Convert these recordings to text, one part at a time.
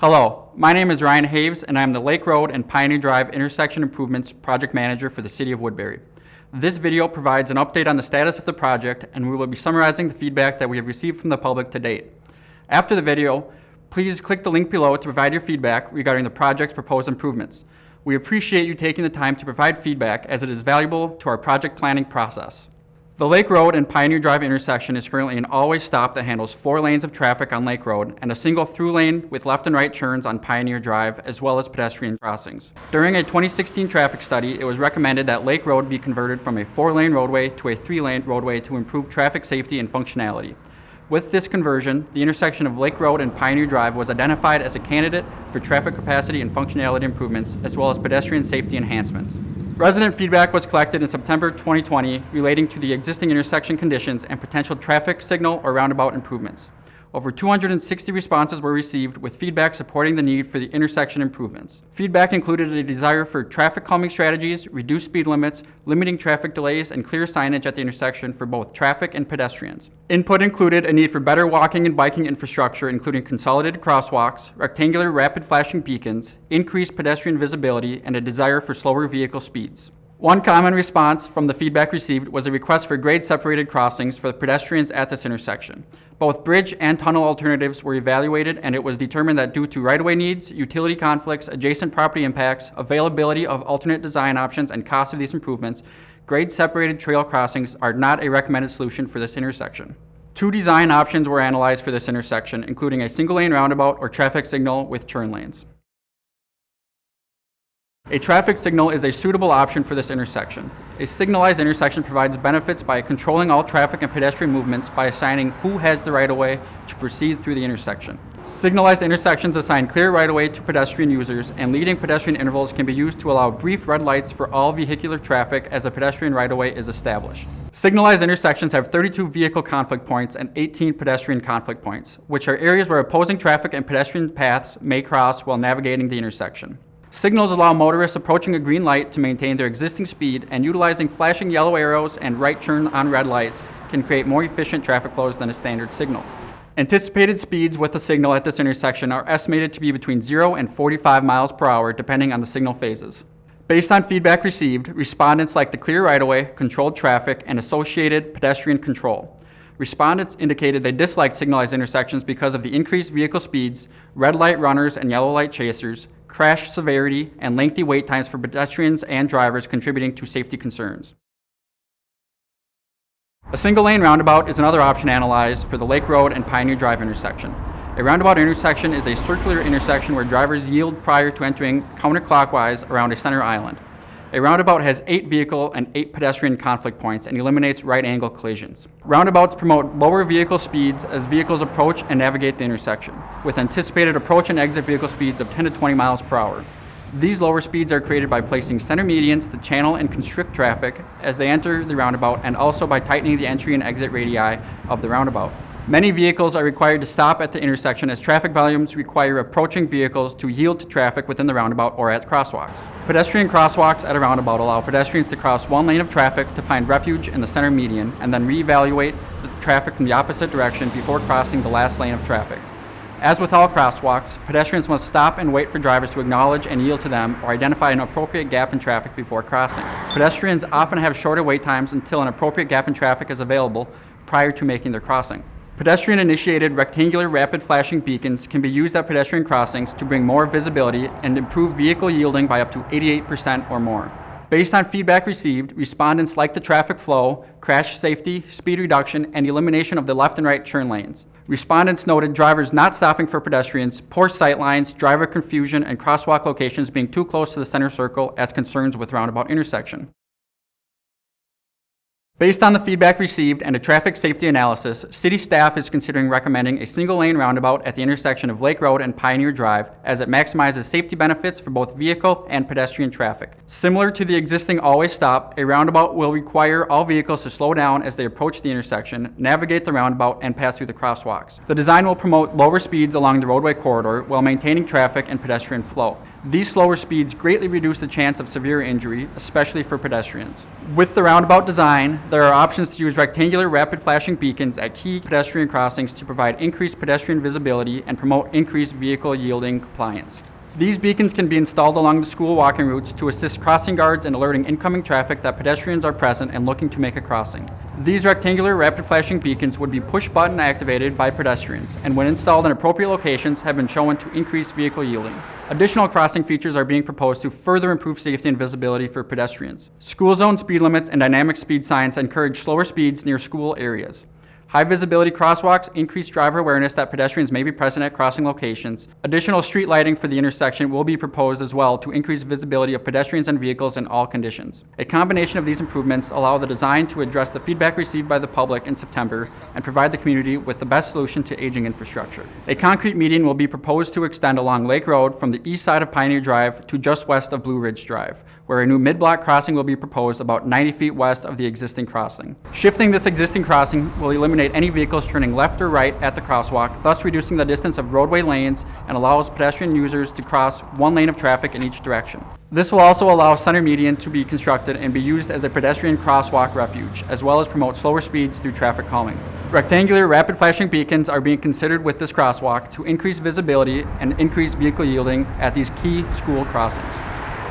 Hello, my name is Ryan Haves, and I'm the Lake Road and Pioneer Drive Intersection Improvements Project Manager for the City of Woodbury. This video provides an update on the status of the project, and we will be summarizing the feedback that we have received from the public to date. After the video, please click the link below to provide your feedback regarding the project's proposed improvements. We appreciate you taking the time to provide feedback as it is valuable to our project planning process. The Lake Road and Pioneer Drive intersection is currently an always stop that handles 4 lanes of traffic on Lake Road and a single through lane with left and right turns on Pioneer Drive, as well as pedestrian crossings. During a 2016 traffic study, it was recommended that Lake Road be converted from a 4-lane roadway to a 3-lane roadway to improve traffic safety and functionality. With this conversion, the intersection of Lake Road and Pioneer Drive was identified as a candidate for traffic capacity and functionality improvements, as well as pedestrian safety enhancements. Resident feedback was collected in September 2020 relating to the existing intersection conditions and potential traffic signal or roundabout improvements. Over 260 responses were received with feedback supporting the need for the intersection improvements. Feedback included a desire for traffic calming strategies, reduced speed limits, limiting traffic delays, and clear signage at the intersection for both traffic and pedestrians. Input included a need for better walking and biking infrastructure, including consolidated crosswalks, rectangular rapid flashing beacons, increased pedestrian visibility, and a desire for slower vehicle speeds. One common response from the feedback received was a request for grade-separated crossings for the pedestrians at this intersection. Both bridge and tunnel alternatives were evaluated, and it was determined that due to right-of-way needs, utility conflicts, adjacent property impacts, availability of alternate design options, and cost of these improvements, grade-separated trail crossings are not a recommended solution for this intersection. 2 design options were analyzed for this intersection, including a single-lane roundabout or traffic signal with turn lanes. A traffic signal is a suitable option for this intersection. A signalized intersection provides benefits by controlling all traffic and pedestrian movements by assigning who has the right-of-way to proceed through the intersection. Signalized intersections assign clear right-of-way to pedestrian users, and leading pedestrian intervals can be used to allow brief red lights for all vehicular traffic as a pedestrian right-of-way is established. Signalized intersections have 32 vehicle conflict points and 18 pedestrian conflict points, which are areas where opposing traffic and pedestrian paths may cross while navigating the intersection. Signals allow motorists approaching a green light to maintain their existing speed, and utilizing flashing yellow arrows and right turn on red lights can create more efficient traffic flows than a standard signal. Anticipated speeds with the signal at this intersection are estimated to be between 0 and 45 miles per hour depending on the signal phases. Based on feedback received, respondents like the clear right-of-way, controlled traffic, and associated pedestrian control. Respondents indicated they disliked signalized intersections because of the increased vehicle speeds, red light runners and yellow light chasers, crash severity, and lengthy wait times for pedestrians and drivers, contributing to safety concerns. A single-lane roundabout is another option analyzed for the Lake Road and Pioneer Drive intersection. A roundabout intersection is a circular intersection where drivers yield prior to entering counterclockwise around a center island. A roundabout has 8 vehicle and 8 pedestrian conflict points and eliminates right-angle collisions. Roundabouts promote lower vehicle speeds as vehicles approach and navigate the intersection, with anticipated approach and exit vehicle speeds of 10 to 20 miles per hour. These lower speeds are created by placing center medians to channel and constrict traffic as they enter the roundabout, and also by tightening the entry and exit radii of the roundabout. Many vehicles are required to stop at the intersection as traffic volumes require approaching vehicles to yield to traffic within the roundabout or at crosswalks. Pedestrian crosswalks at a roundabout allow pedestrians to cross one lane of traffic to find refuge in the center median and then reevaluate the traffic from the opposite direction before crossing the last lane of traffic. As with all crosswalks, pedestrians must stop and wait for drivers to acknowledge and yield to them or identify an appropriate gap in traffic before crossing. Pedestrians often have shorter wait times until an appropriate gap in traffic is available prior to making their crossing. Pedestrian-initiated rectangular rapid flashing beacons can be used at pedestrian crossings to bring more visibility and improve vehicle yielding by up to 88% or more. Based on feedback received, respondents like the traffic flow, crash safety, speed reduction, and elimination of the left and right turn lanes. Respondents noted drivers not stopping for pedestrians, poor sight lines, driver confusion, and crosswalk locations being too close to the center circle as concerns with roundabout intersection. Based on the feedback received and a traffic safety analysis, city staff is considering recommending a single-lane roundabout at the intersection of Lake Road and Pioneer Drive, as it maximizes safety benefits for both vehicle and pedestrian traffic. Similar to the existing always stop, a roundabout will require all vehicles to slow down as they approach the intersection, navigate the roundabout, and pass through the crosswalks. The design will promote lower speeds along the roadway corridor while maintaining traffic and pedestrian flow. These slower speeds greatly reduce the chance of severe injury, especially for pedestrians. With the roundabout design, there are options to use rectangular rapid flashing beacons at key pedestrian crossings to provide increased pedestrian visibility and promote increased vehicle yielding compliance. These beacons can be installed along the school walking routes to assist crossing guards in alerting incoming traffic that pedestrians are present and looking to make a crossing. These rectangular rapid flashing beacons would be push-button activated by pedestrians and when installed in appropriate locations have been shown to increase vehicle yielding. Additional crossing features are being proposed to further improve safety and visibility for pedestrians. School zone speed limits and dynamic speed signs encourage slower speeds near school areas. High visibility crosswalks increase driver awareness that pedestrians may be present at crossing locations. Additional street lighting for the intersection will be proposed as well to increase visibility of pedestrians and vehicles in all conditions. A combination of these improvements allow the design to address the feedback received by the public in September and provide the community with the best solution to aging infrastructure. A concrete median will be proposed to extend along Lake Road from the east side of Pioneer Drive to just west of Blue Ridge Drive, where a new mid-block crossing will be proposed about 90 feet west of the existing crossing. Shifting this existing crossing will eliminate any vehicles turning left or right at the crosswalk, thus reducing the distance of roadway lanes and allows pedestrian users to cross one lane of traffic in each direction. This will also allow center median to be constructed and be used as a pedestrian crosswalk refuge, as well as promote slower speeds through traffic calming. Rectangular rapid flashing beacons are being considered with this crosswalk to increase visibility and increase vehicle yielding at these key school crossings.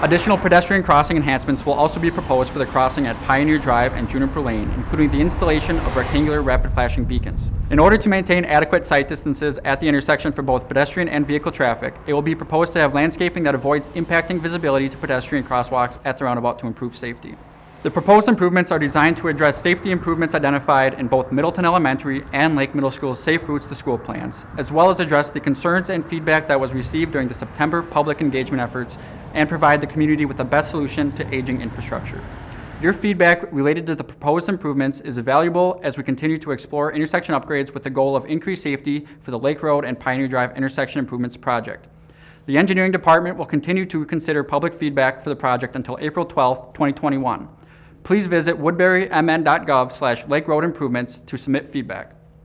Additional pedestrian crossing enhancements will also be proposed for the crossing at Pioneer Drive and Juniper Lane, including the installation of rectangular rapid flashing beacons. In order to maintain adequate sight distances at the intersection for both pedestrian and vehicle traffic, it will be proposed to have landscaping that avoids impacting visibility to pedestrian crosswalks at the roundabout to improve safety. The proposed improvements are designed to address safety improvements identified in both Middleton Elementary and Lake Middle School's Safe Routes to School plans, as well as address the concerns and feedback that was received during the September public engagement efforts and provide the community with the best solution to aging infrastructure. Your feedback related to the proposed improvements is valuable as we continue to explore intersection upgrades with the goal of increased safety for the Lake Road and Pioneer Drive intersection improvements project. The engineering department will continue to consider public feedback for the project until April 12, 2021. Please visit woodburymn.gov/Lake Road Improvements to submit feedback.